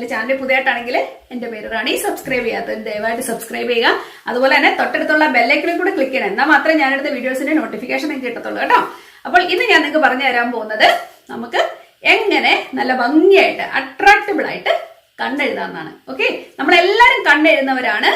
എന്റെ ചാനൽ പുതിയതായിട്ടാണെങ്കിൽ എന്റെ പേര് റാണി. സബ്സ്ക്രൈബ് ചെയ്യാത്തവർ ദയവായിട്ട് സബ്സ്ക്രൈബ് ചെയ്യുക. അതുപോലെ തന്നെ തൊട്ടടുത്തുള്ള ബെല്ലൈക്കണിൽ കൂടെ ക്ലിക്ക് ചെയ്യണം. എന്നാൽ മാത്രമേ ഞാനെടുത്ത വീഡിയോസിന്റെ നോട്ടിഫിക്കേഷൻ നിങ്ങൾക്ക് കിട്ടത്തുള്ളൂ കേട്ടോ. അപ്പോൾ ഇന്ന് ഞാൻ നിങ്ങൾക്ക് പറഞ്ഞു തരാൻ പോകുന്നത് നമുക്ക് എങ്ങനെ നല്ല ഭംഗിയായിട്ട് അട്രാക്റ്റബിൾ ആയിട്ട് കണ്ണെഴുതാമെന്നാണ്. ഓക്കെ, നമ്മളെല്ലാരും കണ്ണെഴുതുന്നവരാണ്.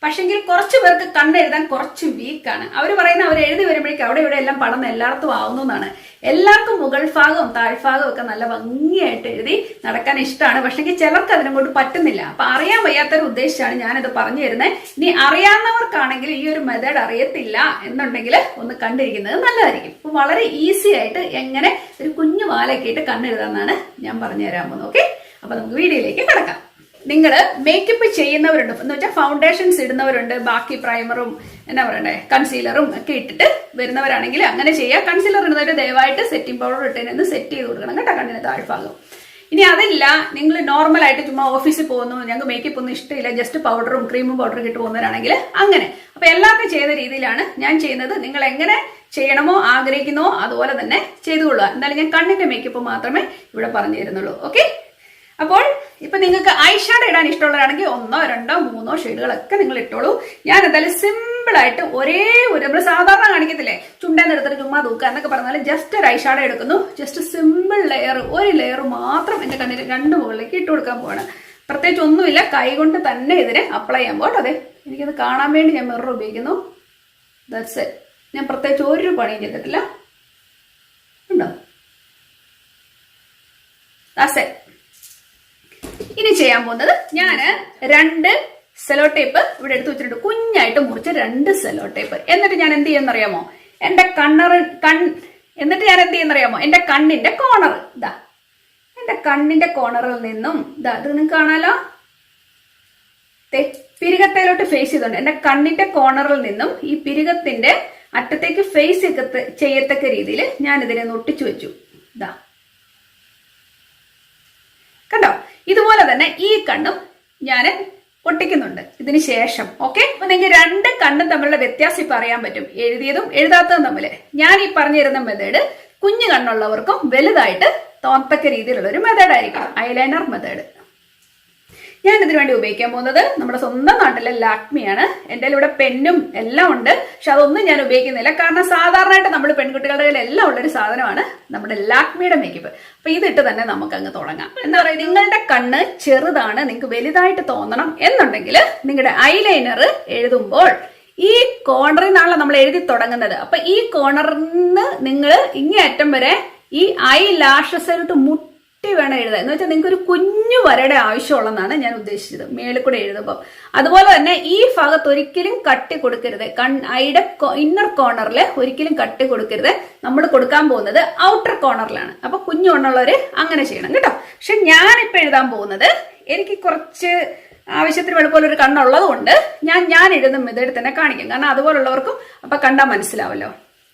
പക്ഷെങ്കിൽ കുറച്ച് പേർക്ക് കണ്ണെഴുതാൻ കുറച്ച് വീക്കാണ്. അവർ പറയുന്ന അവർ എഴുതി വരുമ്പോഴേക്കും അവിടെ ഇവിടെ എല്ലാം പടന്ന് എല്ലായിടത്തും ആവുന്നതാണ്. എല്ലാവർക്കും മുകൾ ഭാഗവും താഴ്ഭാഗവും ഒക്കെ നല്ല ഭംഗിയായിട്ട് എഴുതി നടക്കാൻ ഇഷ്ടമാണ്. പക്ഷെങ്കിൽ ചിലർക്ക് അതിനങ്ങോട്ട് പറ്റുന്നില്ല. അപ്പൊ അറിയാൻ വയ്യാത്തൊരു ഉദ്ദേശിച്ചാണ് ഞാനിത് പറഞ്ഞു തരുന്നത്. ഇനി അറിയാവുന്നവർക്കാണെങ്കിൽ ഈ ഒരു മെത്തേഡ് അറിയത്തില്ല എന്നുണ്ടെങ്കിൽ ഒന്ന് കണ്ടിരിക്കുന്നത് നല്ലതായിരിക്കും. അപ്പൊ വളരെ ഈസി ആയിട്ട് എങ്ങനെ ഒരു കുഞ്ഞു വാലൊക്കെ ഇട്ട് കണ്ണെഴുതാന്നാണ് ഞാൻ പറഞ്ഞു തരാൻ പോകുന്നത്. ഓക്കെ, അപ്പൊ നമുക്ക് വീഡിയോയിലേക്ക് കിടക്കാം. നിങ്ങൾ മേക്കപ്പ് ചെയ്യുന്നവരുണ്ട് എന്ന് വെച്ചാൽ ഫൗണ്ടേഷൻസ് ഇടുന്നവരുണ്ട്, ബാക്കി പ്രൈമറും എന്നാ പറയണ്ടേ കൺസീലറും ഒക്കെ ഇട്ടിട്ട് വരുന്നവരാണെങ്കിൽ അങ്ങനെ ചെയ്യുക. കൺസീലർ ഇടുന്നവർ ദയവായിട്ട് സെറ്റിംഗ് പൗഡർ ഇട്ടതിനൊന്ന് സെറ്റ് ചെയ്ത് കൊടുക്കണം കേട്ടോ, കണ്ണിന് താഴ്ഭാഗം. ഇനി അതില്ല, നിങ്ങൾ നോർമൽ ആയിട്ട് ചുമ്മാ ഓഫീസിൽ പോകുന്നു, ഞങ്ങൾക്ക് മേക്കപ്പ് ഒന്നും ഇഷ്ടമില്ല, ജസ്റ്റ് പൗഡറും ക്രീമും പൗഡറും ഇട്ട് പോകുന്നവരാണെങ്കിൽ അങ്ങനെ. അപ്പൊ എല്ലാവർക്കും ചെയ്യുന്ന രീതിയിലാണ് ഞാൻ ചെയ്യുന്നത്. നിങ്ങൾ എങ്ങനെ ചെയ്യണമോ ആഗ്രഹിക്കുന്നോ അതുപോലെ തന്നെ ചെയ്തുകൊള്ളുക. എന്തായാലും ഞാൻ കണ്ണിന്റെ മേക്കപ്പ് മാത്രമേ ഇവിടെ പറഞ്ഞു തരുന്നുള്ളൂ. ഓക്കെ, അപ്പോൾ ഇപ്പൊ നിങ്ങൾക്ക് ഐ ഷാഡോ ഇടാൻ ഇഷ്ടമുള്ളവരാണെങ്കിൽ 1, 2, 3 ഷെയ്ഡുകളൊക്കെ നിങ്ങൾ ഇട്ടോളൂ. ഞാൻ എന്തായാലും സിമ്പിൾ ആയിട്ട് ഒരേ ഒരു നമ്മൾ സാധാരണ കാണിക്കത്തില്ലേ ചുണ്ടേന്ന് എടുത്തിട്ട് ചുമ്മാ തൂക്കുക എന്നൊക്കെ പറഞ്ഞാൽ ജസ്റ്റ് ഒരു ഐ ഷാഡോ എടുക്കുന്നു. ജസ്റ്റ് സിമ്പിൾ ലെയർ, ഒരു ലെയർ മാത്രം എന്റെ കണ്ണിന് 2 മുകളിലേക്ക് ഇട്ട് കൊടുക്കാൻ പോവാണ്. പ്രത്യേകിച്ച് ഒന്നുമില്ല, കൈ കൊണ്ട് തന്നെ ഇതിനെ അപ്ലൈ ചെയ്യാൻ പോകട്ടോ. അതെ, എനിക്കത് കാണാൻ വേണ്ടി ഞാൻ മിറർ ഉപയോഗിക്കുന്നു. That's it. ഞാൻ പ്രത്യേകിച്ച് ഒരു പണിയും ചെയ്തിട്ടില്ല. ഉണ്ടോ? That's it. ഇനി ചെയ്യാൻ പോകുന്നത് ഞാന് 2 സെലോ ടേപ്പ് ഇവിടെ എടുത്ത് വെച്ചിട്ടുണ്ട്. കുഞ്ഞായിട്ട് മുറിച്ച് 2 സെലോ ടേപ്പ്. എന്നിട്ട് ഞാൻ എന്ത് ചെയ്യുന്നറിയാമോ, എന്റെ എന്നിട്ട് ഞാൻ എന്ത് ചെയ്യുന്നറിയാമോ, എന്റെ കണ്ണിന്റെ കോർണർ ഇതാ, എന്റെ കണ്ണിന്റെ കോർണറിൽ നിന്നും ഇതാ, ഇത് നിങ്ങൾക്ക് കാണാലോ, പിരികത്തേലോട്ട് ഫേസ് ചെയ്തോണ്ട് എന്റെ കണ്ണിന്റെ കോർണറിൽ നിന്നും ഈ പിരികത്തിന്റെ അറ്റത്തേക്ക് ഫേസ് ചെയ്യത്തക്ക രീതിയിൽ ഞാൻ ഇതിനെ ഒട്ടിച്ചു വെച്ചു. ഇതാ കണ്ടോ? ഇതുപോലെ തന്നെ ഈ കണ്ണും ഞാൻ ഒട്ടിക്കുന്നുണ്ട് ഇതിന് ശേഷം. ഓക്കെ, അപ്പൊ നിങ്ങൾക്ക് 2 കണ്ണും തമ്മിലുള്ള വ്യത്യാസം ഇപ്പൊ അറിയാൻ പറ്റും, എഴുതിയതും എഴുതാത്തതും തമ്മിൽ. ഞാൻ ഈ പറഞ്ഞു തരുന്ന മെത്തേഡ് കുഞ്ഞു കണ്ണുള്ളവർക്കും വലുതായിട്ട് തോന്നത്തക്ക രീതിയിലുള്ള ഒരു മെത്തേഡ് ആയിരിക്കും, ഐലൈനർ മെത്തേഡ്. ഞാൻ ഇതിനു വേണ്ടി ഉപയോഗിക്കാൻ പോകുന്നത് നമ്മുടെ സ്വന്തം നാട്ടിലെ ലാക്മിയാണ്. എൻ്റെ ഇവിടെ പെന്നും എല്ലാം ഉണ്ട്, പക്ഷെ അതൊന്നും ഞാൻ ഉപയോഗിക്കുന്നില്ല. കാരണം സാധാരണയായിട്ട് നമ്മൾ പെൺകുട്ടികളുടെ കയ്യിൽ എല്ലാം ഉള്ളൊരു സാധനമാണ് നമ്മുടെ ലാക്മിയുടെ മേക്കപ്പ്. അപ്പൊ ഇതിട്ട് തന്നെ നമുക്ക് അങ്ങ് തുടങ്ങാം. എന്താ പറയുക, നിങ്ങളുടെ കണ്ണ് ചെറുതാണ്, നിങ്ങൾക്ക് വലുതായിട്ട് തോന്നണം എന്നുണ്ടെങ്കിൽ നിങ്ങളുടെ ഐലൈനർ എഴുതുമ്പോൾ ഈ കോർണറിൽ നിന്നാണല്ലോ നമ്മൾ എഴുതി തുടങ്ങുന്നത്. അപ്പൊ ഈ കോർണറിൽ നിന്ന് നിങ്ങൾ ഇങ്ങേ അറ്റം വരെ ഈ ഐ ലാഷസിലോട്ട് മുട്ടി വേണം എഴുതാൻ. എന്ന് വെച്ചാൽ നിങ്ങൾക്ക് ഒരു കുഞ്ഞു വരയുടെ ആവശ്യമുള്ളതാണ് ഞാൻ ഉദ്ദേശിച്ചത് മേളിൽ കൂടെ എഴുതുമ്പോൾ. അതുപോലെ തന്നെ ഈ ഭാഗത്ത് ഒരിക്കലും കട്ടി കൊടുക്കരുത്. ഐയുടെ ഇന്നർ കോർണറിൽ ഒരിക്കലും കട്ടി കൊടുക്കരുത്. നമ്മൾ കൊടുക്കാൻ പോകുന്നത് ഔട്ടർ കോർണറിലാണ്. അപ്പൊ കുഞ്ഞു കൊണ്ടുള്ളവര് അങ്ങനെ ചെയ്യണം കേട്ടോ. പക്ഷെ ഞാനിപ്പോ എഴുതാൻ പോകുന്നത് എനിക്ക് കുറച്ച് ആവശ്യത്തിന് വെളുപ്പമുള്ള ഒരു കണ്ണുള്ളത് കൊണ്ട് ഞാൻ എഴുതുന്ന മെത്തേഡ് തന്നെ കാണിക്കാം. കാരണം അതുപോലുള്ളവർക്കും അപ്പൊ കണ്ടാൽ മനസ്സിലാവല്ലോ.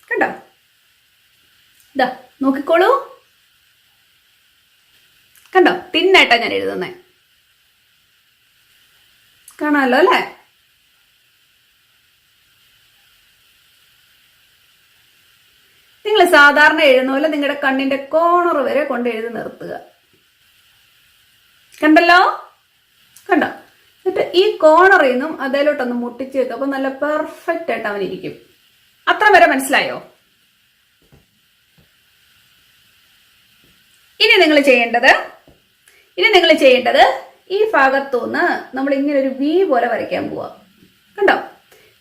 കണ്ടോ? ഇതാ നോക്കിക്കോളൂ, കണ്ടോ? തിന്നായിട്ടാ ഞാൻ എഴുതുന്നത്, കാണാമല്ലോ അല്ലേ? നിങ്ങൾ സാധാരണ എഴുതുന്ന പോലെ നിങ്ങളുടെ കണ്ണിന്റെ കോർണർ വരെ കൊണ്ട് എഴുതി നിർത്തുക. കണ്ടല്ലോ? കണ്ടോ? എന്നിട്ട് ഈ കോർണറിൽ നിന്നും അതിലോട്ടൊന്ന് മുട്ടിച്ച് വെക്കുക. അപ്പൊ നല്ല പെർഫെക്റ്റ് ആയിട്ട് അവനിരിക്കും. അത്ര വരെ മനസ്സിലായോ? ഇനി നിങ്ങൾ ചെയ്യേണ്ടത് ഈ ഭാഗത്തുനിന്ന് നമ്മൾ ഇങ്ങനെ ഒരു വി പോലെ വരയ്ക്കാൻ പോവാ. കണ്ടോ?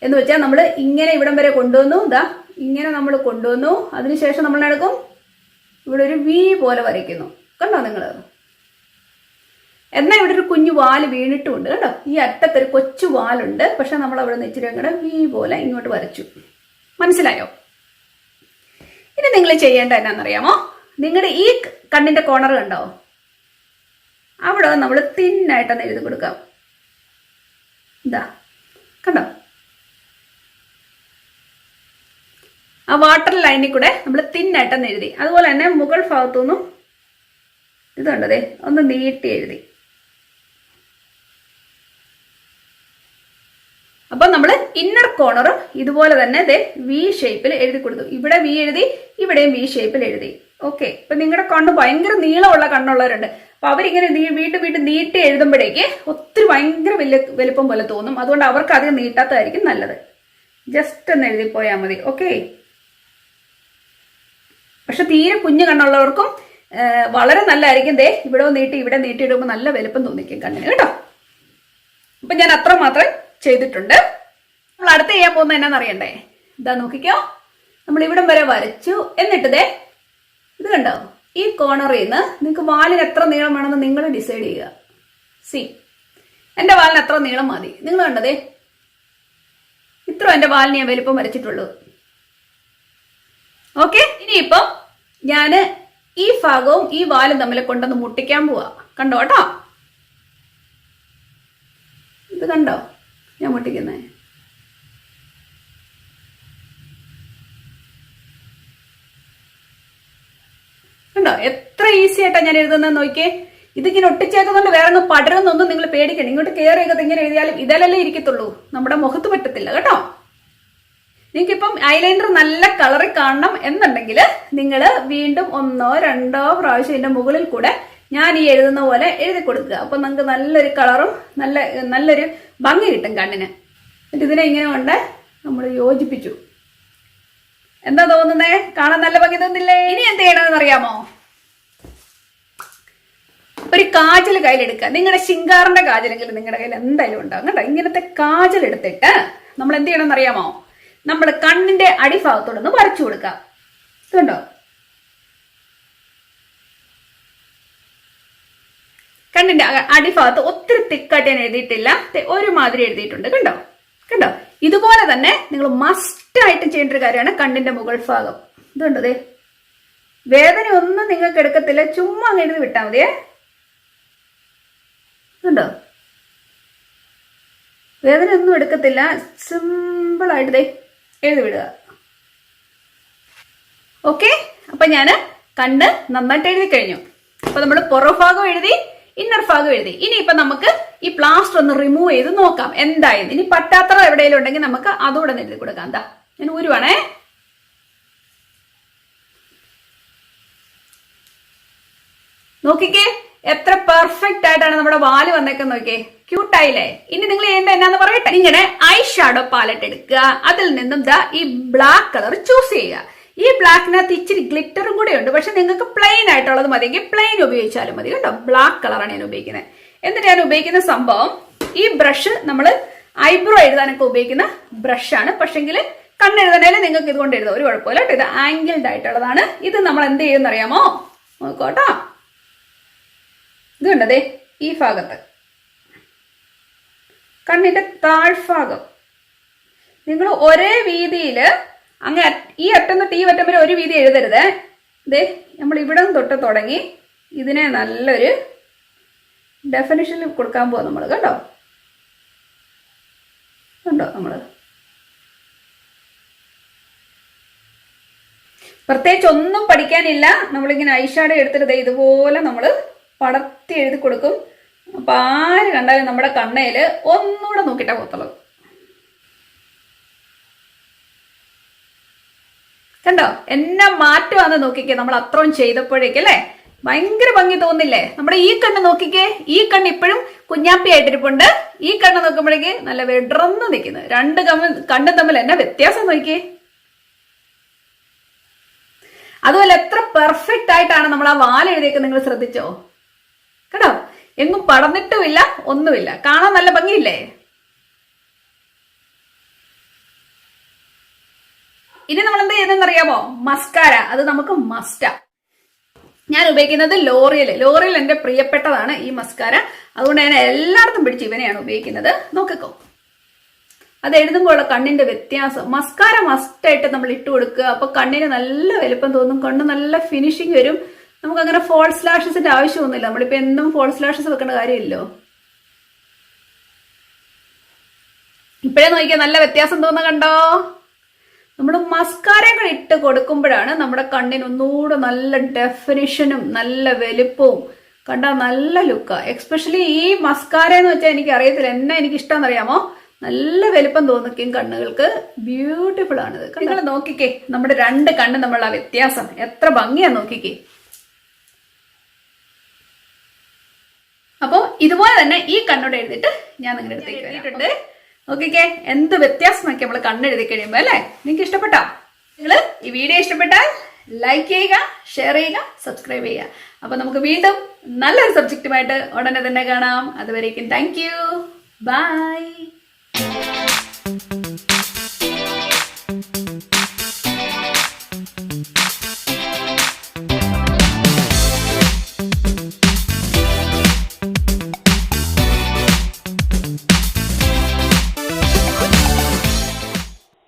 എന്ന് വെച്ചാൽ നമ്മൾ ഇങ്ങനെ ഇവിടം വരെ കൊണ്ടുവന്നു, ഇതാ ഇങ്ങനെ നമ്മൾ കൊണ്ടുവന്നു. അതിനുശേഷം നമ്മൾ എടുക്കും ഇവിടെ ഒരു വി പോലെ വരയ്ക്കുന്നു. കണ്ടോ നിങ്ങൾ? എന്നാൽ ഇവിടെ ഒരു കുഞ്ഞു വാല് വീണിട്ടുമുണ്ട്. കണ്ടോ? ഈ അറ്റത്തൊരു കൊച്ചു വാലുണ്ട്. പക്ഷെ നമ്മൾ അവിടെ നിന്ന് ഇച്ചിരി അങ്ങോട്ട് വി പോലെ ഇങ്ങോട്ട് വരച്ചു. മനസ്സിലായോ? ഇനി നിങ്ങൾ ചെയ്യേണ്ട എന്നാന്നറിയാമോ, നിങ്ങളുടെ ഈ കണ്ണിന്റെ കോർണർ കണ്ടോ, അവിടെ നമ്മൾ തിന്നായിട്ടൊന്ന് എഴുതി കൊടുക്കാം. ഇതാ കണ്ടോ? ആ വാട്ടർ ലൈനിൽ കൂടെ നമ്മൾ തിന്നായിട്ടൊന്ന് എഴുതി. അതുപോലെ തന്നെ മുകൾ ഭാഗത്തുനിന്നും ഇതുണ്ടതേ ഒന്ന് നീട്ടി എഴുതി. അപ്പൊ നമ്മൾ ഇന്നർ കോർണറും ഇതുപോലെ തന്നെ വി ഷേപ്പിൽ എഴുതി കൊടുത്തു. ഇവിടെ വി എഴുതി, ഇവിടെയും വി ഷേപ്പിൽ എഴുതി. ഓക്കെ, ഇപ്പൊ നിങ്ങളുടെ കണ്ണ് ഭയങ്കര നീളമുള്ള കണ്ണുള്ളവരുണ്ട്. അപ്പൊ അവരിങ്ങനെ വീണ്ടും വീണ്ടും നീട്ടി എഴുതുമ്പോഴേക്ക് ഒത്തിരി ഭയങ്കര വലിയ വലുപ്പം പോലെ തോന്നും. അതുകൊണ്ട് അവർക്ക് അധികം നീട്ടാത്തതായിരിക്കും നല്ലത്. ജസ്റ്റ് ഒന്ന് എഴുതിപ്പോയാൽ മതി. ഓക്കെ. പക്ഷെ തീരെ കുഞ്ഞു കണ്ണുള്ളവർക്കും വളരെ നല്ലതായിരിക്കും. ദേ ഇവിടെ നീട്ടി ഇവിടെ നീട്ടിയിടുമ്പോൾ നല്ല വലുപ്പം തോന്നിക്കും കണ്ണിന് കേട്ടോ. അപ്പൊ ഞാൻ അത്ര മാത്രം ചെയ്തിട്ടുണ്ട്. നമ്മൾ അടുത്ത് ചെയ്യാൻ പോകുന്നത് എന്നാന്ന് അറിയണ്ടേ? ഇതാ നോക്കിക്കോ, നമ്മൾ ഇവിടം വരെ വരച്ചു. എന്നിട്ട് ദേ ഇത് കണ്ടോ, ഈ കോർണറിൽ നിന്ന് നിങ്ങൾക്ക് വാലിന് എത്ര നീളം വേണമെന്ന് നിങ്ങൾ ഡിസൈഡ് ചെയ്യുക. സി, എന്റെ വാലിന് എത്ര നീളം മതി. നിങ്ങൾ കണ്ടതേ ഇത്ര എന്റെ വാലിന് ഞാൻ വലുപ്പം വരച്ചിട്ടുള്ളൂ. ഓക്കെ. ഇനിയിപ്പം ഞാന് ഈ ഭാഗവും ഈ വാലും തമ്മിൽ കൊണ്ടൊന്ന് മുട്ടിക്കാൻ പോവാ. കണ്ടോ കേട്ടോ, ഇത് കണ്ടോ ഞാൻ മുട്ടിക്കുന്നേ. കണ്ടോ എത്ര ഈസി ആയിട്ടാ ഞാൻ എഴുതുന്നത് നോക്കിയേ. ഇതിങ്ങനെ ഒട്ടിച്ചേക്കുന്നതുകൊണ്ട് വേറെ ഒന്നും പടരുന്നൊന്നും നിങ്ങൾ പേടിക്കണം. ഇങ്ങോട്ട് കയറിയൊക്കെ ഇങ്ങനെ എഴുതിയാലും ഇതല്ലേ ഇരിക്കത്തുള്ളൂ, നമ്മുടെ മുഖത്ത് പറ്റത്തില്ല കേട്ടോ. നിങ്ങൾക്കിപ്പം ഐലൈനർ നല്ല കളറിൽ കാണണം എന്നുണ്ടെങ്കിൽ നിങ്ങൾ വീണ്ടും 1 2 പ്രാവശ്യം ഇതിന്റെ മുകളിൽ കൂടെ ഞാൻ ഈ എഴുതുന്ന പോലെ എഴുതി കൊടുക്കുക. അപ്പൊ നിങ്ങൾക്ക് നല്ലൊരു കളറും നല്ലൊരു ഭംഗി കിട്ടും കണ്ണിന്. എന്നിട്ട് ഇതിനെ ഇങ്ങനെ കൊണ്ട് നമ്മൾ യോജിപ്പിച്ചു. എന്താ തോന്നുന്നേ? കാണാൻ നല്ല ഭംഗി തോന്നില്ലേ? ഇനി എന്ത് ചെയ്യണമെന്ന് അറിയാമോ? ഒരു കാജൽ കയ്യിലെടുക്കുക. നിങ്ങളുടെ ശിങ്കാറിന്റെ കാജലെങ്കിലും നിങ്ങളുടെ കയ്യിൽ എന്തായാലും ഉണ്ടാകും കേട്ടോ. ഇങ്ങനത്തെ കാജൽ എടുത്തിട്ട് നമ്മൾ എന്ത് ചെയ്യണമെന്ന് അറിയാമോ? നമ്മൾ കണ്ണിന്റെ അടിഭാഗത്തോടൊന്ന് വരച്ചു കൊടുക്കാം. കണ്ടോ, കണ്ണിന്റെ അടിഭാഗത്ത് ഒത്തിരി തിക്കായിട്ട് ഞാൻ എഴുതിയിട്ടില്ല, ഒരുമാതിരി എഴുതിയിട്ടുണ്ട്. കണ്ടോ കണ്ടോ, ഇതുപോലെ തന്നെ നിങ്ങൾ മസ്റ്റ് ആയിട്ട് ചെയ്യേണ്ട ഒരു കാര്യമാണ് കണ്ണിന്റെ മുകൾ ഭാഗം. ഇതുണ്ടോ, ദേ വേദന ഒന്നും നിങ്ങൾക്ക് എടുക്കത്തില്ല, ചുമ്മാ അങ്ങ് എഴുതി വിട്ടാൽ മതിയേ. ഇതുണ്ടോ, വേദന ഒന്നും എടുക്കത്തില്ല, സിമ്പിൾ ആയിട്ട് ദേ എഴുതി വിടുക. ഓക്കെ. അപ്പൊ ഞാന് കണ്ണ് നന്നായിട്ട് എഴുതി കഴിഞ്ഞു. അപ്പൊ നമ്മൾ പുറഭാഗം എഴുതി, ഇന്നർ ഭാഗം എഴുതി. ഇനിയിപ്പൊ നമുക്ക് ഈ പ്ലാസ്റ്റർ ഒന്ന് റിമൂവ് ചെയ്ത് നോക്കാം എന്തായാലും. ഇനി പറ്റാത്ര എവിടെയെങ്കിലും ഉണ്ടെങ്കിൽ നമുക്ക് അതുകൂടെ എഴുതി കൊടുക്കാം. എന്താ, ഞാൻ ഊരുവാണേ. നോക്കിക്കേ എത്ര പെർഫെക്റ്റ് ആയിട്ടാണ് നമ്മുടെ വാല് വന്നേക്കെന്ന് നോക്കിയേ. ക്യൂട്ടായില്ലേ? ഇനി നിങ്ങൾ ചെയ്യേണ്ട എന്നാന്ന് പറയട്ടെ. നിങ്ങളുടെ ഐ ഷാഡോ പാലറ്റ് എടുക്കുക. അതിൽ നിന്നും ദാ ഈ ബ്ലാക്ക് കളർ ചൂസ് ചെയ്യുക. ഈ ബ്ലാക്കിനകത്ത് ഇച്ചിരി ഗ്ലിറ്ററും കൂടെ ഉണ്ട്. പക്ഷെ നിങ്ങൾക്ക് പ്ലെയിൻ ആയിട്ടുള്ളത് മതിയെങ്കിൽ പ്ലെയിൻ ഉപയോഗിച്ചാലും മതി കേട്ടോ. ബ്ലാക്ക് കളറാണ് ഞാൻ ഉപയോഗിക്കുന്നത്. എന്നിട്ട് ഞാൻ ഉപയോഗിക്കുന്ന സംഭവം, ഈ ബ്രഷ് നമ്മൾ ഐബ്രോ എഴുതാനൊക്കെ ഉപയോഗിക്കുന്ന ബ്രഷാണ്. പക്ഷെങ്കിൽ കണ്ണെഴുതണേലും നിങ്ങൾക്ക് ഇതുകൊണ്ട് എഴുതാം, ഒരു കുഴപ്പമില്ല കേട്ടോ. ഇത് ആംഗിൾഡ് ആയിട്ടുള്ളതാണ്. ഇത് നമ്മൾ എന്ത് ചെയ്യുമെന്ന് അറിയാമോ? നോക്കോട്ടോ, ഇത് കണ്ടതേ ഈ ഭാഗത്ത് കണ്ണിന്റെ താഴ്ഭാഗം നിങ്ങൾ ഒരേ വീതിയിൽ അങ്ങ് ഈ അറ്റം തൊട്ട് ഈ അറ്റം വരെ ഒരു വീതി എഴുതരുത്. ദേ നമ്മൾ ഇവിടെ തൊട്ട് തുടങ്ങി ഇതിനെ നല്ലൊരു ഡെഫിനിഷനിൽ കൊടുക്കാൻ പോവാ നമ്മൾ. കണ്ടോ കണ്ടോ, നമ്മള് പ്രത്യേകിച്ച് ഒന്നും പഠിക്കാനില്ല. നമ്മളിങ്ങനെ ഐഷാഡോ എടുത്തിട്ട് ഇതുപോലെ നമ്മൾ പടർത്തി എഴുതി കൊടുക്കും. അപ്പൊ ആര് കണ്ടാലും നമ്മുടെ കണ്ണയില് ഒന്നുകൂടെ നോക്കിയിട്ടാ പോത്തുള്ളൂ. കണ്ടോ എന്നാ മാറ്റമാണെന്ന് നോക്കിക്കേ. നമ്മൾ അത്രയും ചെയ്തപ്പോഴേക്കല്ലേ ഭയങ്കര ഭംഗി തോന്നില്ലേ? നമ്മുടെ ഈ കണ്ണ് നോക്കിക്കേ, ഈ കണ്ണ് ഇപ്പോഴും കുഞ്ഞാപ്പി ആയിട്ടിരിപ്പുണ്ട്. ഈ കണ്ണ് നോക്കുമ്പോഴേക്ക് നല്ല വെടർന്ന് നിൽക്കുന്നു. രണ്ട് കണ്ണും തമ്മിൽ എന്നാ വ്യത്യാസം നോക്കിയേ. അതുപോലെ എത്ര പെർഫെക്റ്റ് ആയിട്ടാണ് നമ്മൾ ആ വാലെഴുതിയൊക്കെ നിങ്ങൾ ശ്രദ്ധിച്ചോ? കേട്ടോ, എങ്ങും പടർന്നിട്ടുമില്ല, ഒന്നുമില്ല. കാണാൻ നല്ല ഭംഗിയില്ലേ? ഇനി നമ്മൾ എന്ത് ചെയ്യുന്നറിയാമോ? മസ്കാര. അത് നമുക്ക് മസ്റ്റാ. ഞാൻ ഉപയോഗിക്കുന്നത് ലോറിയൽ എന്റെ പ്രിയപ്പെട്ടതാണ് ഈ മസ്കാര. അതുകൊണ്ട് ഞാൻ എല്ലായിടത്തും പിടിച്ച് ഇവനെയാണ് ഉപയോഗിക്കുന്നത്. നോക്കിക്കോ, അത് എഴുതുമ്പോൾ കണ്ണിന്റെ വ്യത്യാസം. മസ്കാര മസ്റ്റായിട്ട് നമ്മൾ ഇട്ട് കൊടുക്കുക. അപ്പൊ കണ്ണിന് നല്ല വലുപ്പം തോന്നും, കണ്ണ് നല്ല ഫിനിഷിങ് വരും. നമുക്ക് അങ്ങനെ ഫോൾസ് ലാഷസിന്റെ ആവശ്യമൊന്നുമില്ല. നമ്മളിപ്പോ എന്നും ഫോൾസ് ലാഷസ് വെക്കേണ്ട കാര്യമില്ലല്ലോ. ഇപ്പോഴേ നോക്കിയാൽ നല്ല വ്യത്യാസം തോന്നുന്ന കണ്ടോ? നമ്മൾ മസ്കാരകൾ ഇട്ട് കൊടുക്കുമ്പോഴാണ് നമ്മുടെ കണ്ണിന് ഒന്നുകൂടെ നല്ല ഡെഫിനിഷനും നല്ല വലുപ്പവും. കണ്ടാൽ നല്ല ലുക്കാ. എക്സ്പെഷ്യലി ഈ മസ്കാര എന്ന് വെച്ചാൽ എനിക്ക് അറിയത്തില്ല, എന്നാ എനിക്ക് ഇഷ്ടം അറിയാമോ? നല്ല വലുപ്പം തോന്നിക്കും കണ്ണുകൾക്ക്. ബ്യൂട്ടിഫുൾ ആണിത്. നിങ്ങൾ നോക്കിക്കേ, നമ്മുടെ രണ്ട് കണ്ണും തമ്മിലുള്ള വ്യത്യാസം എത്ര ഭംഗിയാ നോക്കിക്കേ. അപ്പോൾ ഇതുപോലെ തന്നെ ഈ കണ്ണോട് എഴുതിയിട്ട് ഞാൻ നിങ്ങളുടെ അടുത്തേക്ക് എഴുതിയിട്ടുണ്ട്. ഓക്കെ, എന്ത് വ്യത്യാസമൊക്കെ നമ്മൾ കണ്ണെഴുതി കഴിയുമ്പോൾ അല്ലേ? നിങ്ങൾക്ക് ഇഷ്ടപ്പെട്ടോ? നിങ്ങൾ ഈ വീഡിയോ ഇഷ്ടപ്പെട്ടാൽ ലൈക്ക് ചെയ്യുക, ഷെയർ ചെയ്യുക, സബ്സ്ക്രൈബ് ചെയ്യുക. അപ്പൊ നമുക്ക് വീണ്ടും നല്ലൊരു സബ്ജക്റ്റുമായിട്ട് ഉടനെ തന്നെ കാണാം. അതുവരേക്കും താങ്ക് യു, ബൈ.